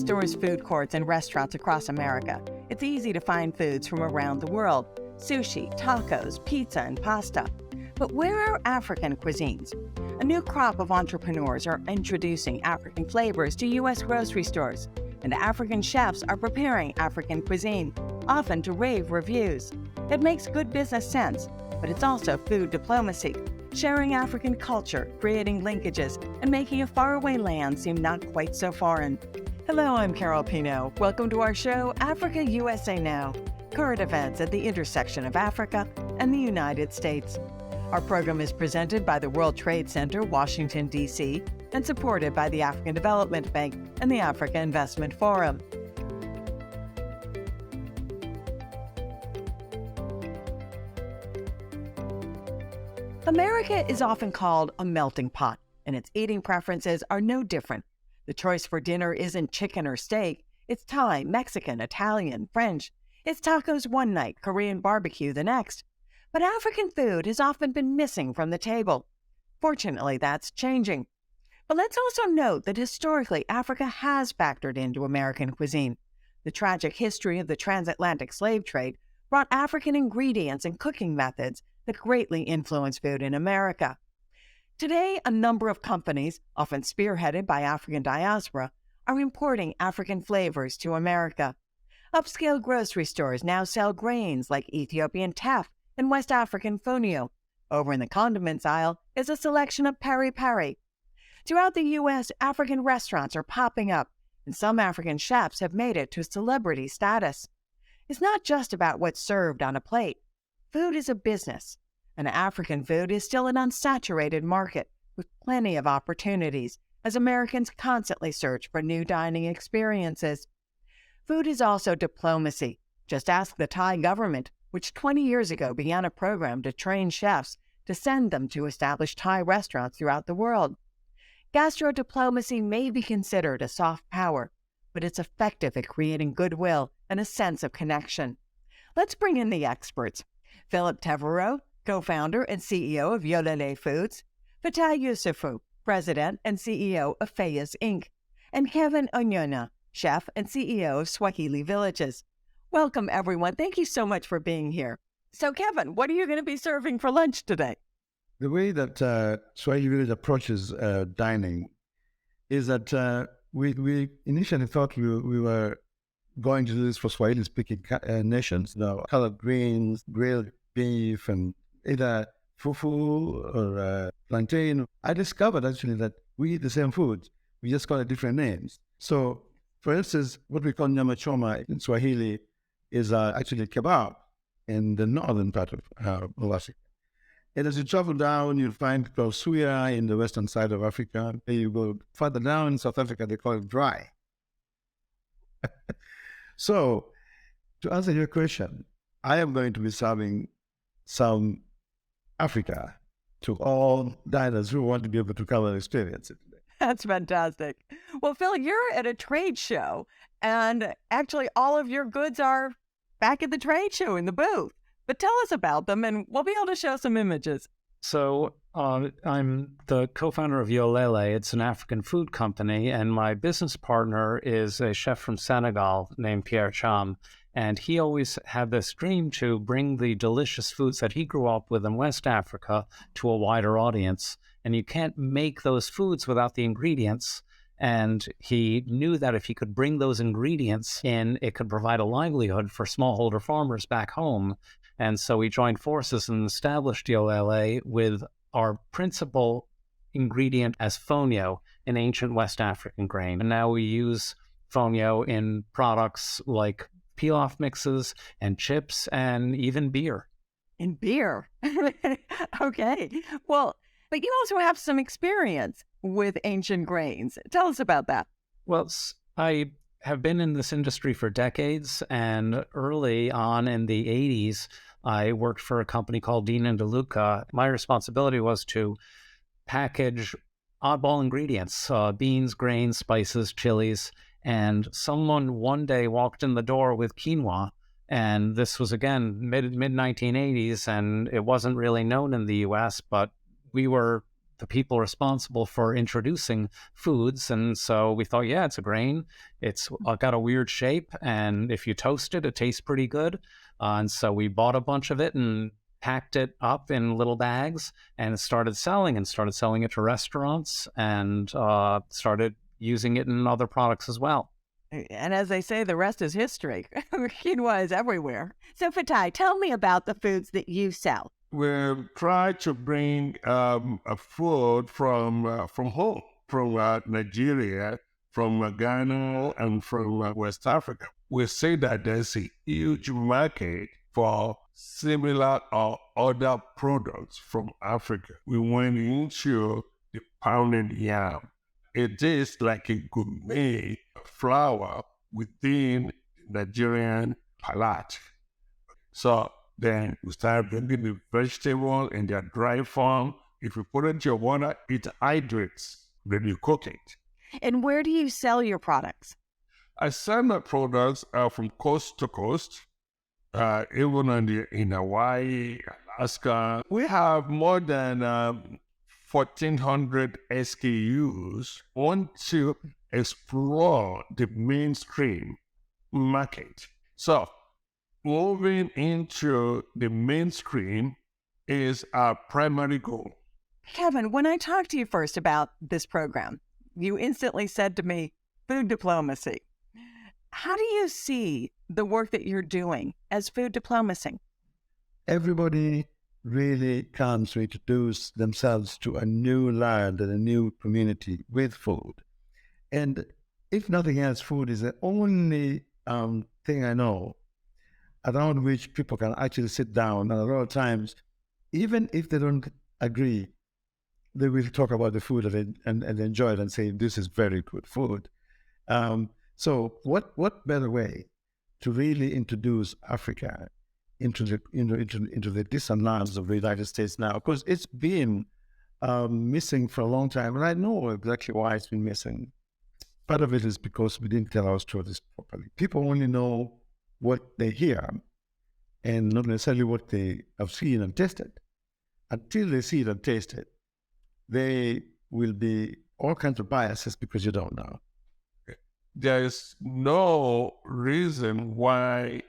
stores, food courts, and restaurants across America, it's easy to find foods from around the world: sushi, tacos, pizza, and pasta. But where are African cuisines? A new crop of entrepreneurs are introducing African flavors to U.S. grocery stores, and African chefs are preparing African cuisine, often to rave reviews. It makes good business sense, but it's also food diplomacy, sharing African culture, creating linkages, and making a faraway land seem not quite so foreign. Hello, I'm Carol Pino. Welcome to our show, Africa USA Now, current events at the intersection of Africa and the United States. Our program is presented by the World Trade Center, Washington, D.C., and supported by the African Development Bank and the Africa Investment Forum. America is often called a melting pot, and its eating preferences are no different. The choice for dinner isn't chicken or steak. It's Thai, Mexican, Italian, French. It's tacos one night, Korean barbecue the next. But African food has often been missing from the table. Fortunately, that's changing. But let's also note that historically, Africa has factored into American cuisine. The tragic history of the transatlantic slave trade brought African ingredients and cooking methods that greatly influence food in America. Today, a number of companies, often spearheaded by African diaspora, are importing African flavors to America. Upscale grocery stores now sell grains like Ethiopian teff and West African fonio. Over in the condiments aisle is a selection of peri-peri. Throughout the U.S., African restaurants are popping up, and some African chefs have made it to celebrity status. It's not just about what's served on a plate. Food is a business, and African food is still an unsaturated market with plenty of opportunities as Americans constantly search for new dining experiences. Food is also diplomacy. Just ask the Thai government, which 20 years ago began a program to train chefs to send them to establish Thai restaurants throughout the world. Gastro-diplomacy may be considered a soft power, but it's effective at creating goodwill and a sense of connection. Let's bring in the experts. Philip Tevereau, co-founder and CEO of Yolele Foods, Fatai Yusufu, president and CEO of Fayez Inc., and Kevin Onyona, chef and CEO of Swahili Villages. Welcome, everyone. Thank you so much for being here. So, Kevin, what are you going to be serving for lunch today? The way that Swahili Village approaches dining is that we initially thought we were going to do this for Swahili-speaking nations. Colored greens, grilled beef, and either fufu or plantain. I discovered actually that we eat the same food. We just call it different names. So, for instance, what we call nyama choma in Swahili is actually kebab in the northern part of Africa. And as you travel down, you'll find called suya in the western side of Africa. Then you go further down in South Africa, they call it dry. So, to answer your question, I am going to be serving some Africa to all diners who want to be able to come and experience it. That's fantastic. Well, Phil, you're at a trade show, and actually all of your goods are back at the trade show in the booth. But tell us about them, and we'll be able to show some images. So I'm the co-founder of Yolele. It's an African food company, and my business partner is a chef from Senegal named Pierre Cham. And he always had this dream to bring the delicious foods that he grew up with in West Africa to a wider audience. And you can't make those foods without the ingredients. And he knew that if he could bring those ingredients in, it could provide a livelihood for smallholder farmers back home. And so we joined forces and established Yolele with our principal ingredient as fonio, an ancient West African grain. And now we use fonio in products like pilaf mixes and chips and even beer. In beer? Okay. Well, but you also have some experience with ancient grains. Tell us about that. Well, I have been in this industry for decades, and early on in the 80s, I worked for a company called Dean and DeLuca. My responsibility was to package oddball ingredients, beans, grains, spices, chilies, and someone one day walked in the door with quinoa, and this was, again, mid-1980s, and it wasn't really known in the U.S., but we were the people responsible for introducing foods. And so we thought, yeah, it's a grain. It's got a weird shape. And if you toast it, it tastes pretty good. And so we bought a bunch of it and packed it up in little bags and started selling it to restaurants and started using it in other products as well. And as they say, the rest is history. Quinoa is everywhere. So Fatai, tell me about the foods that you sell. We try to bring a food from home, from Nigeria, from Ghana, and from West Africa. We say that there's a huge market for similar or other products from Africa. We went into the pounded yam. It is like a gourmet flour within the Nigerian palate. So then we start bringing the vegetable in their dry form. If you put it into your water, it hydrates. Then you cook it. And where do you sell your products? I sell my products from coast to coast, even in Hawaii, Alaska. We have more than 1,400 SKUs. Want to explore the mainstream market. So moving into the mainstream is our primary goal. Kevin, when I talked to you first about this program, you instantly said to me, food diplomacy. How do you see the work that you're doing as food diplomacy? Everybody really comes to introduce themselves to a new land and a new community with food. And if nothing else, food is the only thing I know around which people can actually sit down. And a lot of times, even if they don't agree, they will talk about the food and enjoy it and say, this is very good food. So what better way to really introduce Africa into the distant lands of the United States now? Because it's been missing for a long time, and I know exactly why it's been missing. Part of it is because we didn't tell our stories properly. People only know what they hear and not necessarily what they have seen and tasted. Until they see it and taste it, they will be all kinds of biases because you don't know. There is no reason why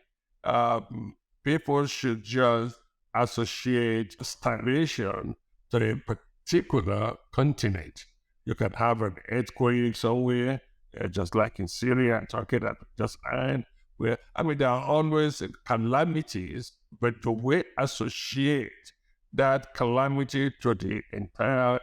people should just associate starvation to a particular continent. You can have an earthquake somewhere, just like in Syria, Turkey, that just happened. There are always calamities, but the way associate that calamity to the entire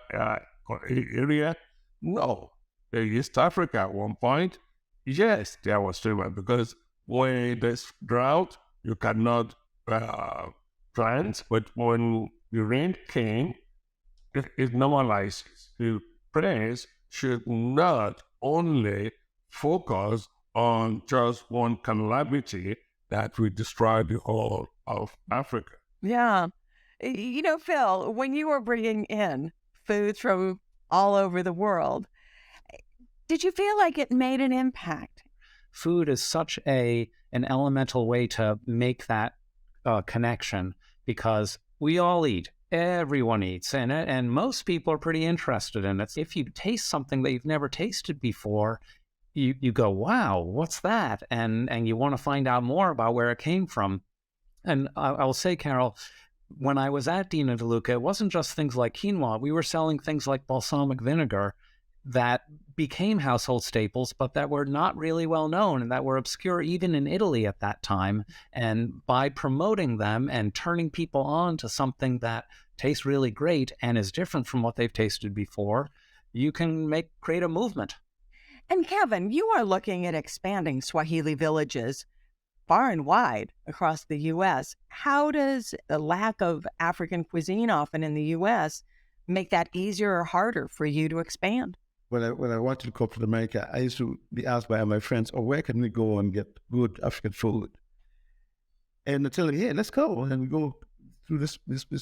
area, no. In East Africa at one point, yes, there was famine, because when there's drought, you cannot plant, but when the rain came, it normalizes. The prayers should not only focus on just one calamity that will destroy the whole of Africa. Yeah. You know, Phil, when you were bringing in foods from all over the world, did you feel like it made an impact? Food is such an elemental way to make that connection, because we all eat. Everyone eats, and most people are pretty interested in it. If you taste something that you've never tasted before, you go, wow, what's that? And you want to find out more about where it came from. And I'll say, Carol, when I was at Dina DeLuca, it wasn't just things like quinoa. We were selling things like balsamic vinegar that became household staples, but that were not really well known and that were obscure even in Italy at that time. And by promoting them and turning people on to something that tastes really great and is different from what they've tasted before, you can create a movement. And Kevin, you are looking at expanding Swahili villages far and wide across the U.S. How does the lack of African cuisine often in the U.S. make that easier or harder for you to expand? When I wanted to corporate America, I used to be asked by my friends, "Oh, where can we go and get good African food?" And I tell them, "Yeah, let's go." And we go through this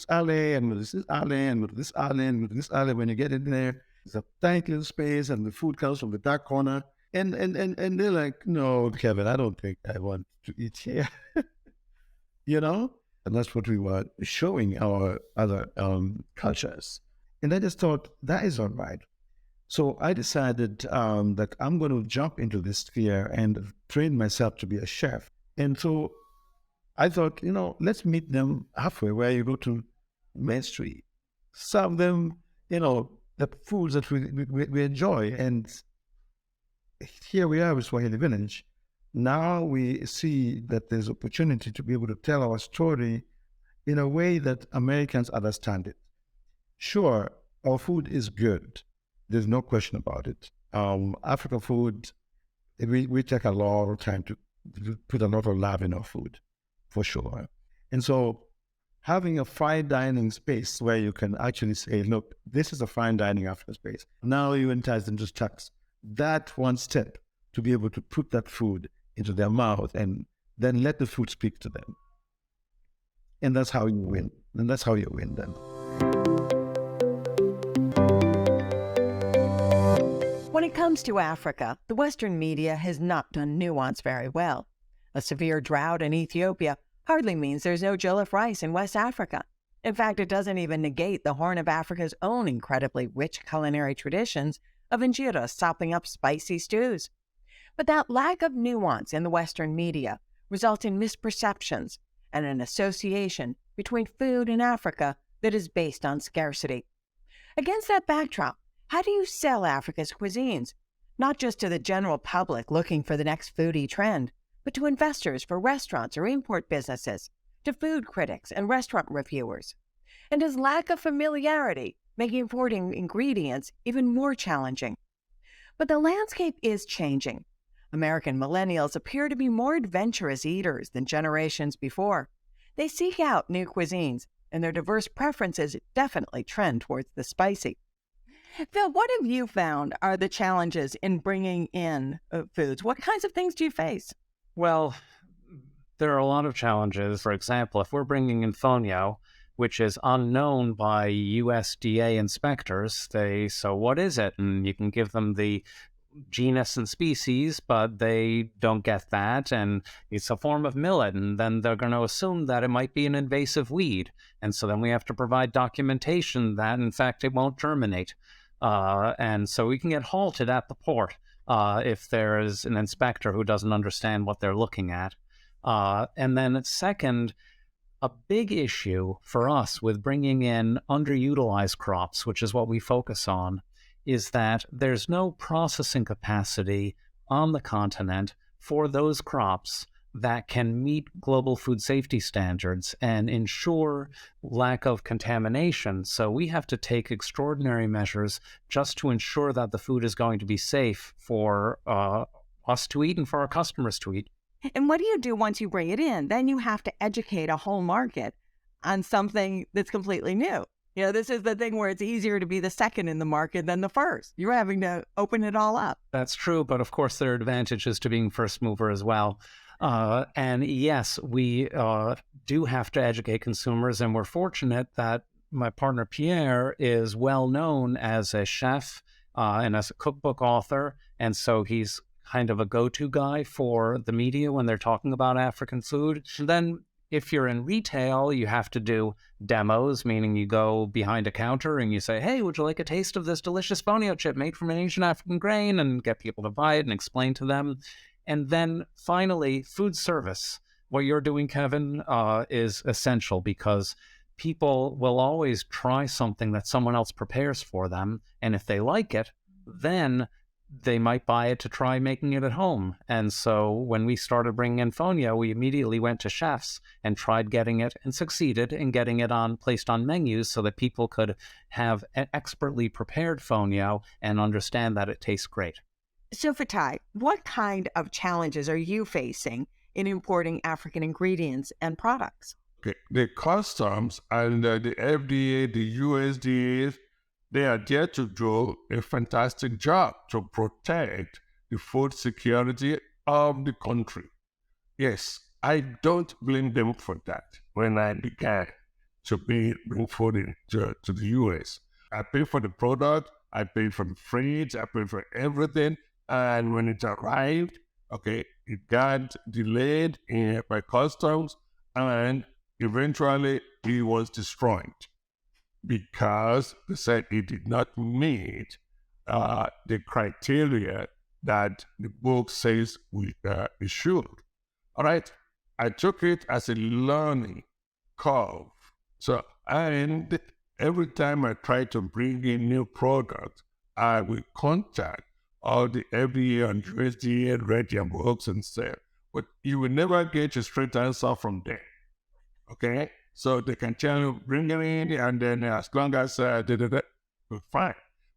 alley, and this alley, and this alley, and this alley. When you get in there, it's a tiny little space, and the food comes from the dark corner. And they're like, "No, Kevin, I don't think I want to eat here." You know? And that's what we were showing our other cultures. And I just thought, that is all right. So I decided that I'm going to jump into this sphere and train myself to be a chef. And so I thought, let's meet them halfway, where you go to Main Street, serve them, the foods that we enjoy. And here we are with Swahili Village. Now we see that there's opportunity to be able to tell our story in a way that Americans understand it. Sure, our food is good. There's no question about it. African food, we take a lot of time to put a lot of love in our food, for sure. And so having a fine dining space where you can actually say, look, this is a fine dining African space. Now you entice them to start that one step to be able to put that food into their mouth and then let the food speak to them. And that's how you win. And that's how you win then. When it comes to Africa, the Western media has not done nuance very well. A severe drought in Ethiopia hardly means there's no jollof rice in West Africa. In fact, it doesn't even negate the Horn of Africa's own incredibly rich culinary traditions of injera sopping up spicy stews. But that lack of nuance in the Western media results in misperceptions and an association between food and Africa that is based on scarcity. Against that backdrop, how do you sell Africa's cuisines, not just to the general public looking for the next foodie trend, but to investors for restaurants or import businesses, to food critics and restaurant reviewers? And does lack of familiarity make importing ingredients even more challenging? But the landscape is changing. American millennials appear to be more adventurous eaters than generations before. They seek out new cuisines, and their diverse preferences definitely trend towards the spicy. Phil, what have you found are the challenges in bringing in foods? What kinds of things do you face? Well, there are a lot of challenges. For example, if we're bringing in fonio, which is unknown by USDA inspectors, so what is it? And you can give them the genus and species, but they don't get that, and it's a form of millet, and then they're going to assume that it might be an invasive weed, and so then we have to provide documentation that, in fact, it won't germinate. And so we can get halted at the port if there is an inspector who doesn't understand what they're looking at. And then second, a big issue for us with bringing in underutilized crops, which is what we focus on, is that there's no processing capacity on the continent for those crops that can meet global food safety standards and ensure lack of contamination. So we have to take extraordinary measures just to ensure that the food is going to be safe for us to eat and for our customers to eat. And what do you do once you bring it in? Then you have to educate a whole market on something that's completely new. This is the thing where it's easier to be the second in the market than the first. You're having to open it all up. That's true, but of course there are advantages to being first mover as well. And yes, we do have to educate consumers, and we're fortunate that my partner Pierre is well known as a chef and as a cookbook author, and so he's kind of a go-to guy for the media when they're talking about African food. And then if you're in retail, you have to do demos, meaning you go behind a counter and you say, hey, would you like a taste of this delicious fonio chip made from an Asian African grain, and get people to buy it and explain to them. And then finally, food service. What you're doing, Kevin, is essential because people will always try something that someone else prepares for them. And if they like it, then they might buy it to try making it at home. And so when we started bringing in fonio, we immediately went to chefs and tried getting it and succeeded in getting it placed on menus so that people could have an expertly prepared fonio and understand that it tastes great. So Fatai, what kind of challenges are you facing in importing African ingredients and products? Okay. The customs and the FDA, the USDA, they are there to do a fantastic job to protect the food security of the country. Yes, I don't blame them for that. When I began to bring food into the US, I paid for the product, I paid for the freight, I paid for everything. And when it arrived, it got delayed by customs, and eventually it was destroyed. because they said it did not meet the criteria that the book says it should. All right, I took it as a learning curve. So, and every time I try to bring in new products, I will contact all the FDA and USDA read their books and say, but you will never get a straight answer from them. Okay? So they can tell you, bring it in, and then as long as we're fine.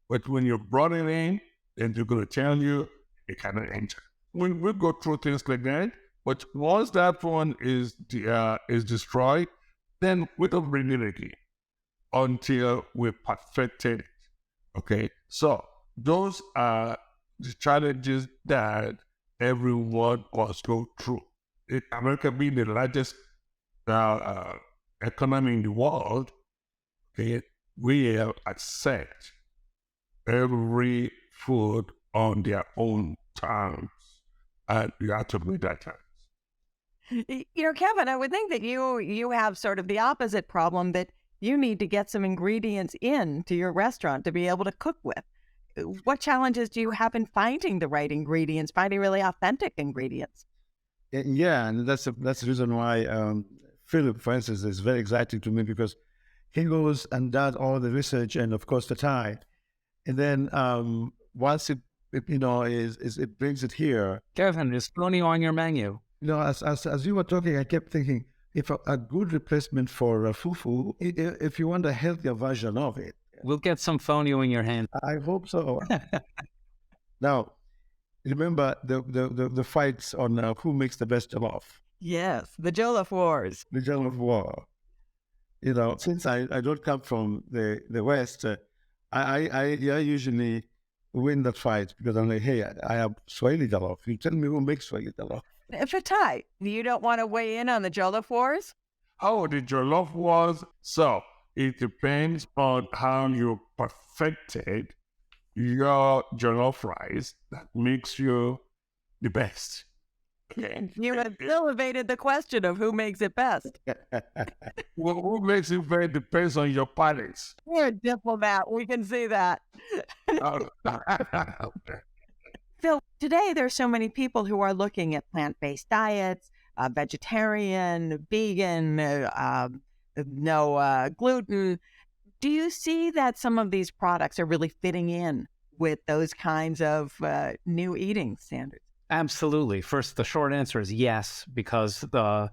But when you brought it in, then they're going to tell you it cannot enter. We go through things like that, but once that one is destroyed, then we don't bring it again until we perfected it. Okay? So those are the challenges that everyone must go through. America being the largest economy in the world, okay, we have accept every food on their own terms, and you have to meet that terms. Kevin, I would think that you have sort of the opposite problem, that you need to get some ingredients in to your restaurant to be able to cook with. What challenges do you have in finding the right ingredients, finding really authentic ingredients? Yeah, and that's the reason why Philip, for instance, is very exciting to me, because he goes and does all the research and, of course, the Thai, and then once it brings it here. Kevin, is plenty on your menu. As you were talking, I kept thinking, if a good replacement for fufu, if you want a healthier version of it. We'll get some fonio in your hand. I hope so. Now, remember the fights on who makes the best jollof. Yes, the jollof wars. The jollof war. Since I don't come from the West, I usually win that fight, because I'm like, hey, I have Swahili jollof. You tell me who makes Swahili jollof. Fatai, you don't want to weigh in on the jollof wars? Oh, the jollof wars. So it depends on how you perfected your jollof rice that makes you the best. Okay. You have elevated the question of who makes it best. Well, who makes it best depends on your palates. You're a diplomat. We can see that. Phil, today there's so many people who are looking at plant-based diets, vegetarian, vegan, no gluten. Do you see that some of these products are really fitting in with those kinds of new eating standards? Absolutely. First, the short answer is yes, because the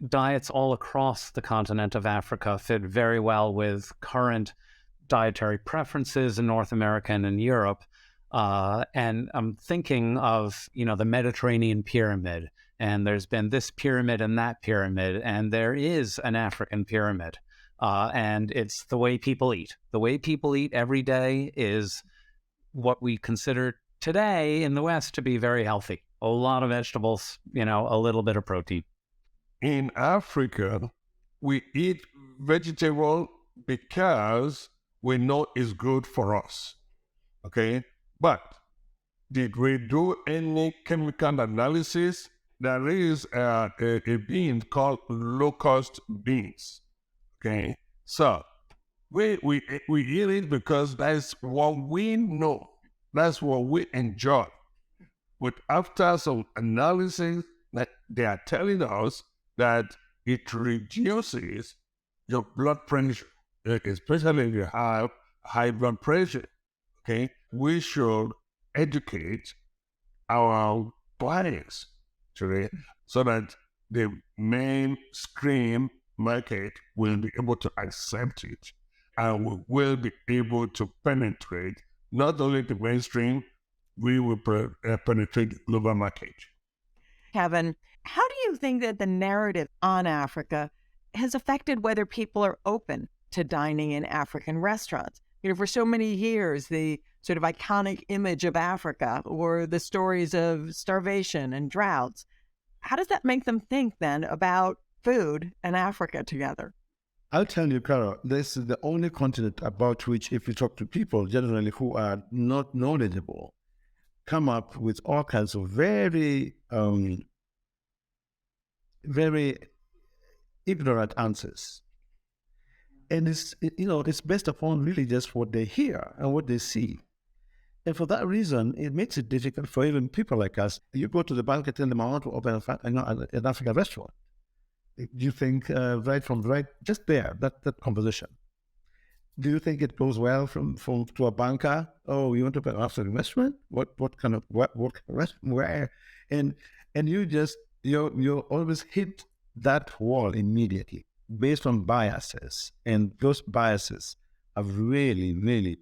diets all across the continent of Africa fit very well with current dietary preferences in North America and in Europe. And I'm thinking of, the Mediterranean pyramid, and there's been this pyramid and that pyramid, and there is an African pyramid. And it's the way people eat. The way people eat every day is what we consider today in the West to be very healthy. A lot of vegetables, a little bit of protein. In Africa, we eat vegetable because we know it's good for us. Okay? But did we do any chemical analysis? There is a bean called locust beans. Okay? So we eat it because that's what we know. That's what we enjoy. But after some analysis, that they are telling us that it reduces your blood pressure, especially if you have high blood pressure. Okay, we should educate our bodies today so that the mainstream market will be able to accept it, and we will be able to penetrate not only the mainstream, we will penetrate the global market. Kevin, how do you think that the narrative on Africa has affected whether people are open to dining in African restaurants? For so many years, the sort of iconic image of Africa were the stories of starvation and droughts. How does that make them think then about food and Africa together? I'll tell you, Carol, this is the only continent about which, if you talk to people generally who are not knowledgeable, come up with all kinds of very, very ignorant answers. And it's based upon really just what they hear and what they see. And for that reason, it makes it difficult for even people like us. You go to the bank and tell them, I want to open an African restaurant. Do you think just there, that conversation, do you think it goes well from to a banker? Oh, you want to open an African restaurant? What kind of restaurant? Where? And you always hit that wall immediately based on biases, and those biases have really, really,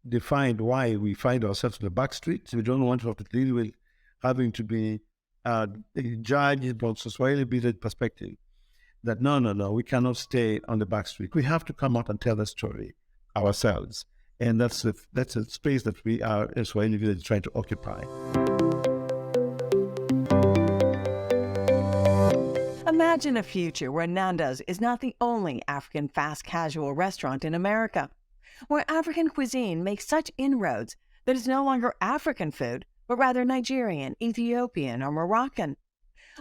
defined why we find ourselves in the back streets. We don't want to have to deal with having to be judged from Swahili business perspective. That no, we cannot stay on the back street. We have to come out and tell the story ourselves, and that's a space that we are in Swahili village trying to occupy. Imagine a future where Nando's is not the only African fast casual restaurant in America, where African cuisine makes such inroads that it's no longer African food, but rather Nigerian, Ethiopian, or Moroccan,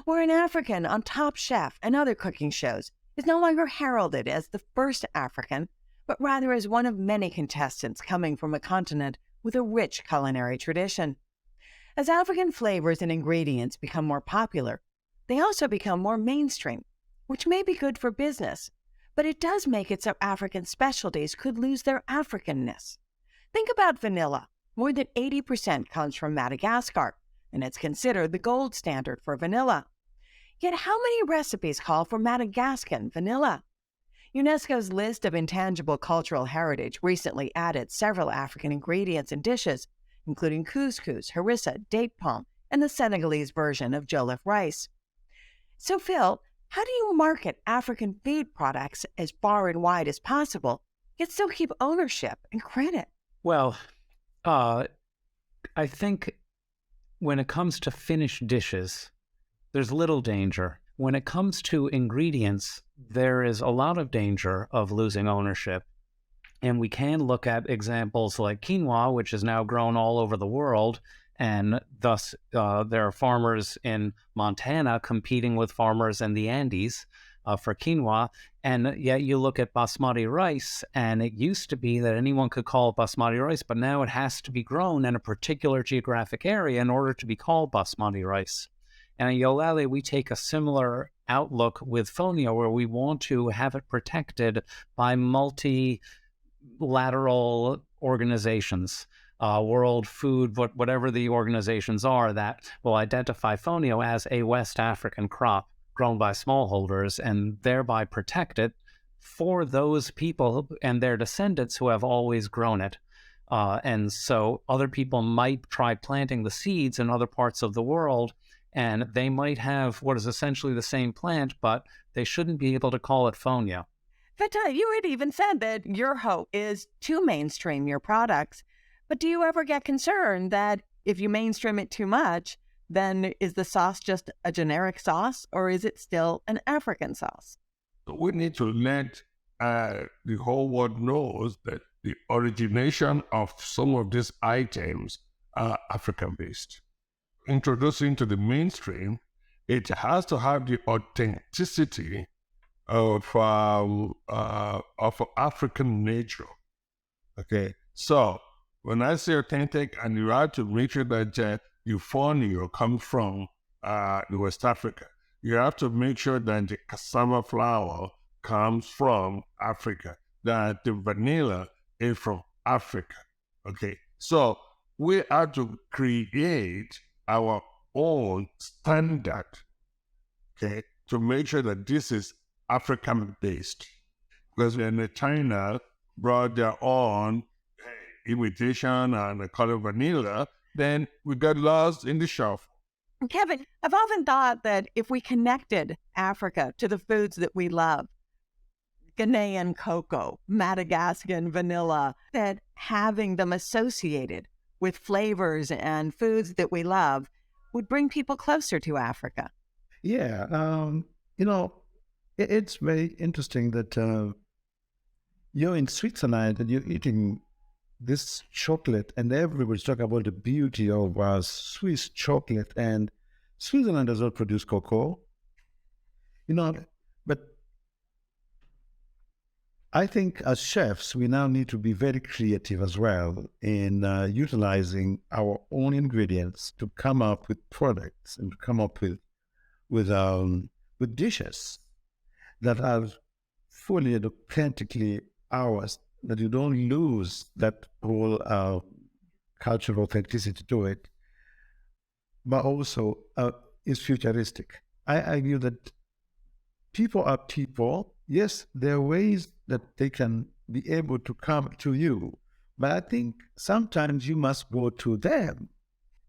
where an African on Top Chef and other cooking shows is no longer heralded as the first African, but rather as one of many contestants coming from a continent with a rich culinary tradition. As African flavors and ingredients become more popular, they also become more mainstream, which may be good for business, but it does make it so African specialties could lose their Africanness. Think about vanilla. More than 80% comes from Madagascar, and it's considered the gold standard for vanilla. Yet how many recipes call for Madagascan vanilla? UNESCO's list of intangible cultural heritage recently added several African ingredients and dishes, including couscous, harissa, date palm, and the Senegalese version of jollof rice. So Phil, how do you market African food products as far and wide as possible, yet still keep ownership and credit? Well, I think when it comes to finished dishes, there's little danger. When it comes to ingredients, there is a lot of danger of losing ownership. And we can look at examples like quinoa, which is now grown all over the world, and thus there are farmers in Montana competing with farmers in the Andes for quinoa. And yet you look at basmati rice, and it used to be that anyone could call it basmati rice, but now it has to be grown in a particular geographic area in order to be called basmati rice. And at Yolele, we take a similar outlook with fonio, where we want to have it protected by multilateral organizations. World Food, whatever the organizations are that will identify fonio as a West African crop grown by smallholders and thereby protect it for those people and their descendants who have always grown it. And so other people might try planting the seeds in other parts of the world, and they might have what is essentially the same plant, but they shouldn't be able to call it fonio. Feta, you had even said that your hope is to mainstream your products. But do you ever get concerned that if you mainstream it too much, then is the sauce just a generic sauce, or is it still an African sauce? We need to let the whole world knows that the origination of some of these items are African-based. Introducing to the mainstream, it has to have the authenticity of African nature. Okay, so when I say authentic, and you have to make sure that your fonio comes from West Africa, you have to make sure that the cassava flour comes from Africa, that the vanilla is from Africa. Okay, so we have to create our own standard, okay, to make sure that this is African-based. Because when China brought their own imitation and the color vanilla, then we got lost in the shuffle. Kevin, I've often thought that if we connected Africa to the foods that we love, Ghanaian cocoa, Madagascan vanilla, that having them associated with flavors and foods that we love would bring people closer to Africa. Yeah, it's very interesting that you're in Switzerland and you're eating this chocolate, and everybody's talking about the beauty of Swiss chocolate, and Switzerland does not produce cocoa, but I think as chefs, we now need to be very creative as well in utilizing our own ingredients to come up with products and to come up with dishes that are fully and authentically ours, that you don't lose that whole cultural authenticity to it, but also is futuristic. I argue that people are people. Yes, there are ways that they can be able to come to you, but I think sometimes you must go to them,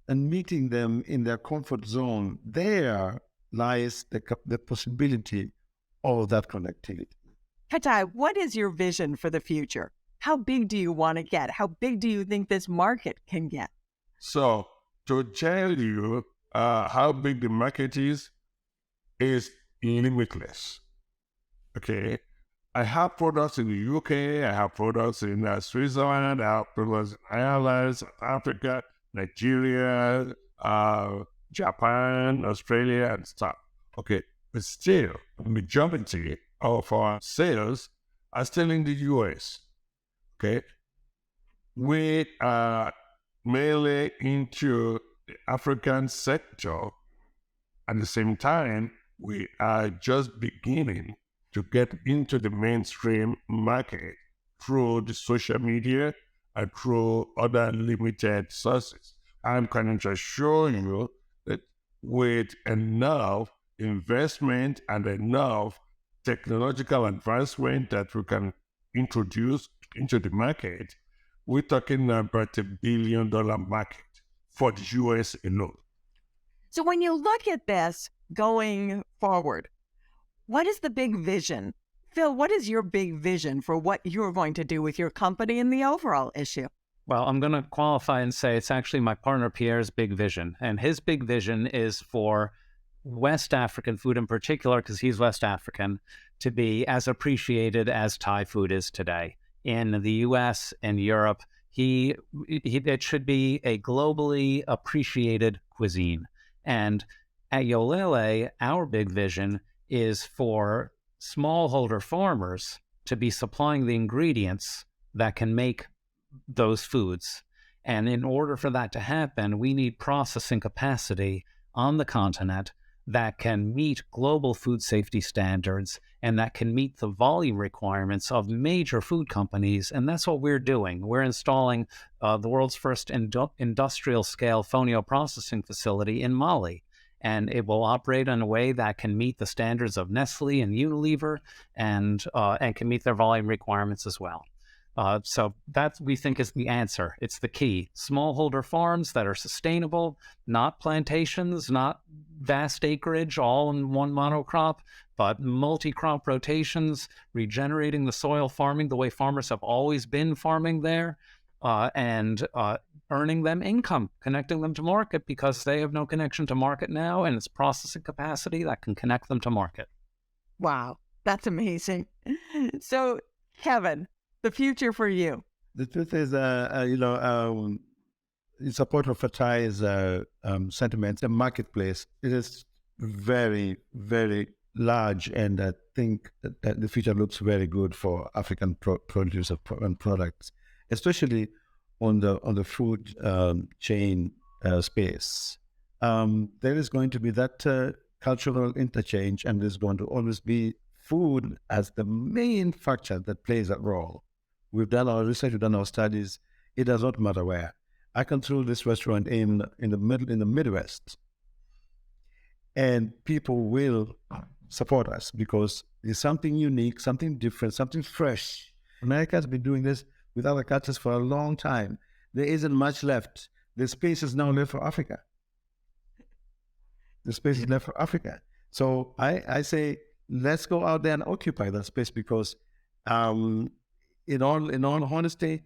and meeting them in their comfort zone. There lies the possibility of that connectivity. Katai, what is your vision for the future? How big do you want to get? How big do you think this market can get? So, to tell you how big the market is limitless. Okay. I have products in the UK, I have products in Switzerland, I have products in Ireland, South Africa, Nigeria, Japan, Australia, and stuff. Okay. But still, the majority of our sales are still in the US. Okay. We are mainly into the African sector. At the same time, we are just beginning to get into the mainstream market through the social media and through other limited sources. I'm going to assure you that with enough investment and enough technological advancement that we can introduce into the market, we're talking about $1 billion market for the US alone. So when you look at this going forward, what is the big vision? Phil, what is your big vision for what you're going to do with your company and the overall issue? Well, I'm going to qualify and say it's actually my partner Pierre's big vision. And his big vision is for West African food in particular, because he's West African, to be as appreciated as Thai food is today. In the US and Europe, it should be a globally appreciated cuisine. And at Yolele, our big vision is for smallholder farmers to be supplying the ingredients that can make those foods. And in order for that to happen, we need processing capacity on the continent that can meet global food safety standards and that can meet the volume requirements of major food companies. And that's what we're doing. We're installing the world's first industrial scale fonio processing facility in Mali. And it will operate in a way that can meet the standards of Nestle and Unilever and can meet their volume requirements as well. So that, we think, is the answer. It's the key. Smallholder farms that are sustainable, not plantations, not vast acreage, all in one monocrop, but multi-crop rotations, regenerating the soil, farming the way farmers have always been farming there, and earning them income, connecting them to market, because they have no connection to market now, and it's processing capacity that can connect them to market. Wow, that's amazing. So, Kevin, the future for you? The truth is, in support of Fatai's sentiments, the marketplace, it is very, very large, and I think that the future looks very good for African produce and products, especially on the food chain space. There is going to be that cultural interchange, and there's going to always be food as the main factor that plays that role. We've done our research, we've done our studies. It does not matter where. I can throw this restaurant in the Midwest, and people will support us because it's something unique, something different, something fresh. America has been doing this with other cultures for a long time. There isn't much left. The space is now left for Africa. The space is left for Africa. So I say, let's go out there and occupy that space, because in all honesty,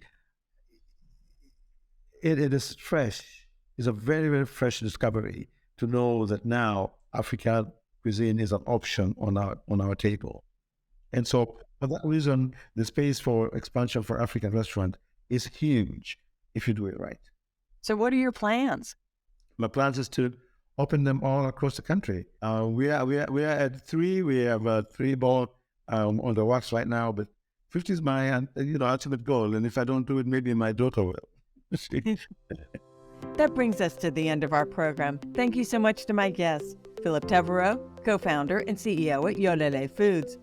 it is fresh. It's a very, very fresh discovery to know that now African cuisine is an option on our table. And so for that reason, the space for expansion for African restaurant is huge if you do it right. So what are your plans? My plans is to open them all across the country. We are at 3. We have 3 more on the works right now, but 50 is my ultimate goal, and if I don't do it, maybe my daughter will. That brings us to the end of our program. Thank you so much to my guests, Philip Tevereau, co-founder and CEO at Yolele Foods,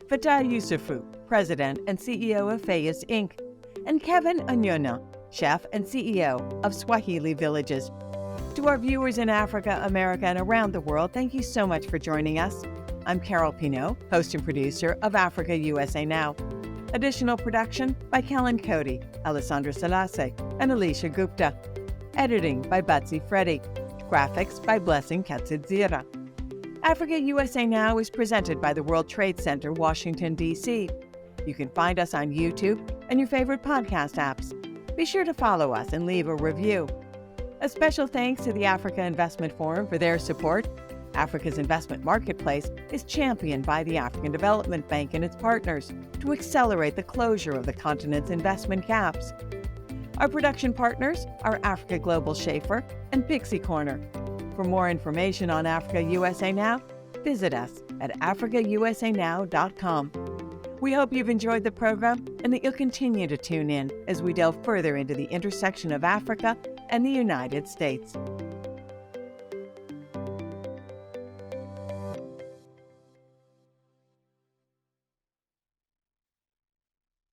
Fatah Yusufu, president and CEO of Fayus Inc., and Kevin Anyona, chef and CEO of Swahili Villages. To our viewers in Africa, America, and around the world, thank you so much for joining us. I'm Carol Pinault, host and producer of Africa USA Now. Additional production by Kellen Cody, Alessandra Salase, and Alicia Gupta. Editing by Batsy Freddy. Graphics by Blessing Katsidzira. Africa USA Now is presented by the World Trade Center, Washington, D.C. You can find us on YouTube and your favorite podcast apps. Be sure to follow us and leave a review. A special thanks to the Africa Investment Forum for their support. Africa's investment marketplace is championed by the African Development Bank and its partners to accelerate the closure of the continent's investment gaps. Our production partners are Africa Global Schaefer and Pixie Corner. For more information on Africa USA Now, visit us at africausanow.com. We hope you've enjoyed the program and that you'll continue to tune in as we delve further into the intersection of Africa and the United States.